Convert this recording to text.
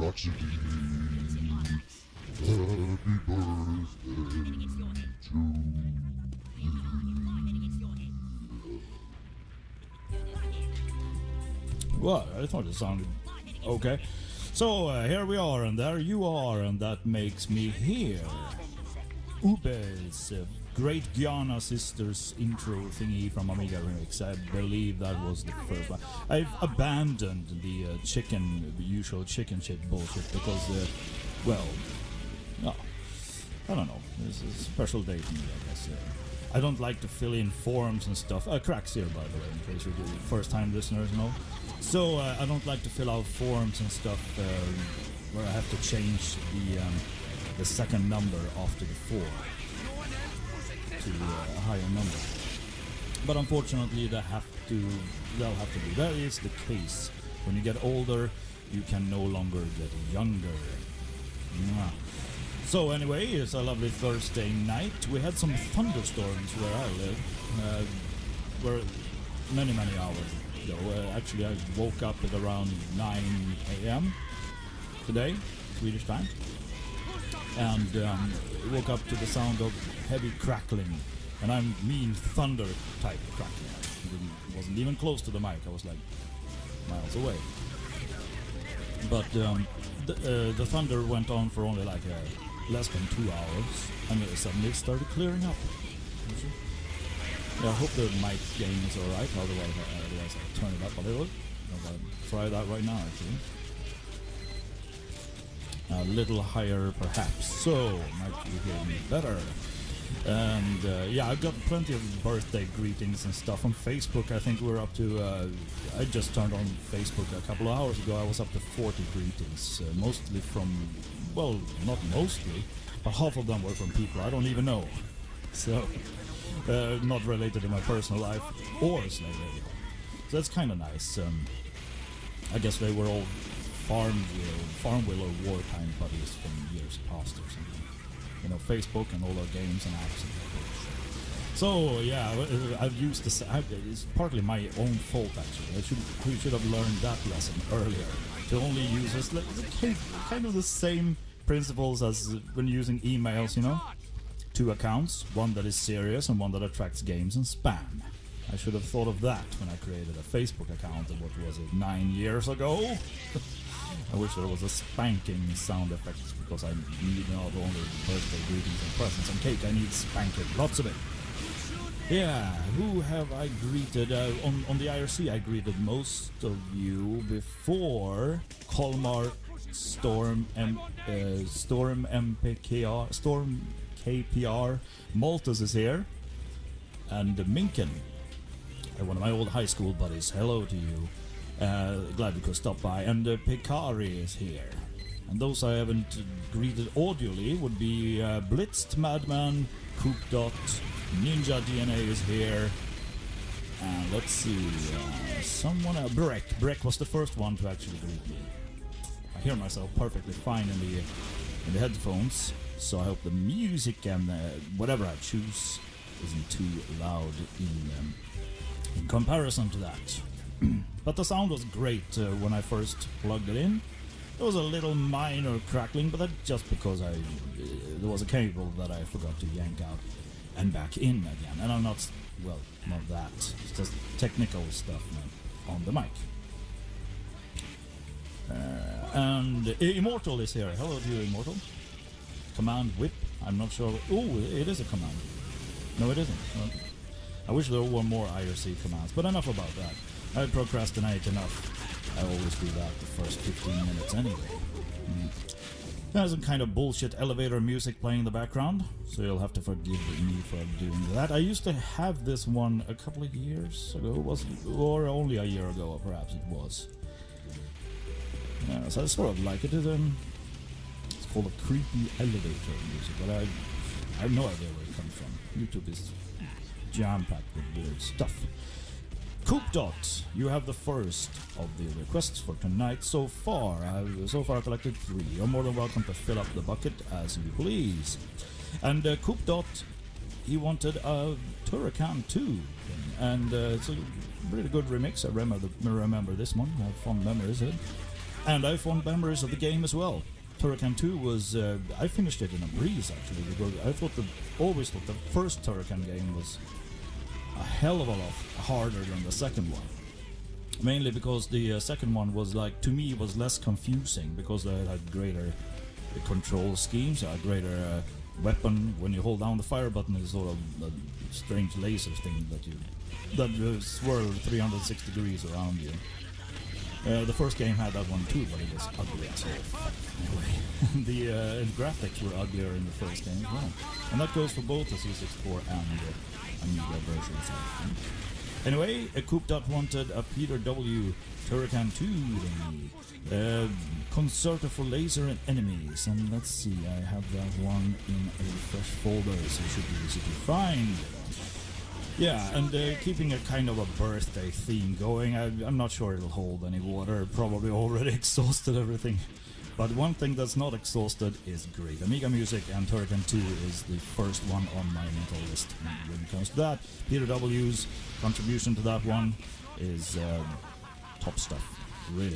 Rhapsody. Happy birthday to Well, I thought it sounded okay. So here we are, and there you are, and that makes me here. Ube's Great Guyana Sisters intro thingy from Amiga Remix. I believe that was the first one. I've abandoned the usual chicken shit bullshit because, well, no, I don't know. It's a special day for me, I guess. I don't like to fill in forms and stuff. Cracks here, by the way, in case you're the first-time listeners know. So I don't like to fill out forms and stuff where I have to change the second number after the 4 to a higher number. But unfortunately, they'll have to do. That is the case. When you get older, you can no longer get younger. Mwah. So anyway, it's a lovely Thursday night. We had some thunderstorms where I live, where many hours ago. Actually, I woke up at around 9 a.m. today, Swedish time, and woke up to the sound of heavy crackling, and I mean thunder type crackling. It wasn't even close to the mic. I was like miles away. But the thunder went on for only like less than 2 hours, and suddenly it started clearing up. Yeah, I hope the mic gain is alright, otherwise I'll turn it up a little. I'll try that right now, actually. A little higher, perhaps, so might you hear me better. And yeah, I've got plenty of birthday greetings and stuff on Facebook. I think we're up to, I just turned on Facebook a couple of hours ago. I was up to 40 greetings, mostly from, well, not mostly, but half of them were from people I don't even know. So, not related to my personal life or Slave Radio. So that's kind of nice. I guess they were all Farmville or wartime buddies from years past or something. You know, Facebook and all our games and apps and that. So yeah, I've used this. It's partly my own fault actually. We should have learned that lesson earlier. To only use this, kind of the same principles as when using emails. You know, 2 accounts, one that is serious and one that attracts games and spam. I should have thought of that when I created a Facebook account. What was it, 9 years ago? I wish there was a spanking sound effect because I need not only birthday greetings and presents and cake, I need spanking, lots of it. Yeah, who have I greeted? On the IRC I greeted most of you before. Colmar, Storm MPKR, Storm KPR, Maltus is here, and Minken, one of my old high school buddies. Hello to you. Glad you could stop by. And Picari is here. And those I haven't greeted audially would be Blitzed, Madman, Coop Dot, Ninja DNA is here. And let's see, someone else. Breck was the first one to actually greet me. I hear myself perfectly fine in the headphones, so I hope the music and whatever I choose isn't too loud in comparison to that. But the sound was great when I first plugged it in. There was a little minor crackling, but that's just because there was a cable that I forgot to yank out and back in again. And I'm not, well, not that. It's just technical stuff on the mic. And Immortal is here. Hello to you, Immortal. Command Whip. I'm not sure. Oh, it is a command. No, it isn't. I wish there were more IRC commands, but enough about that. I procrastinate enough. I always do that the first 15 minutes anyway. There's some kind of bullshit elevator music playing in the background, so you'll have to forgive me for doing that. I used to have this one a couple of years ago, or only a year ago, perhaps it was. Yeah, so I sort of like it. It's called a creepy elevator music, but I have no idea where it comes from. YouTube is jam-packed with weird stuff. Coop Dot, you have the first of the requests for tonight so far. I've so far collected 3. You're more than welcome to fill up the bucket as you please. And Coop Dot, he wanted a Turrican 2, and it's a really good remix. I remember this one. I have fond memories of it. And I fond memories of the game as well. Turrican 2 was, I finished it in a breeze actually, because I always thought the first Turrican game was a hell of a lot harder than the second one. Mainly because the second one was to me was less confusing, because they had greater control schemes, a greater weapon. When you hold down the fire button, is sort of a strange laser thing that swirl 360 degrees around you. The first game had that one too, but it was ugly as hell. Anyway, the graphics were uglier in the first game as well. And that goes for both the C64 and the Amiga versions. Anyway, Coop Dot wanted a Peter W. Turrican 2 thingy. Concerto for Laser and Enemies. And let's see, I have that one in a fresh folder, so it should be easy to find. Yeah, and keeping a kind of a birthday theme going. I'm not sure it'll hold any water. Probably already exhausted everything. But one thing that's not exhausted is great Amiga music, and Turrican 2 is the first one on my mental list when it comes to that. Peter W.'s contribution to that one is top stuff. Really.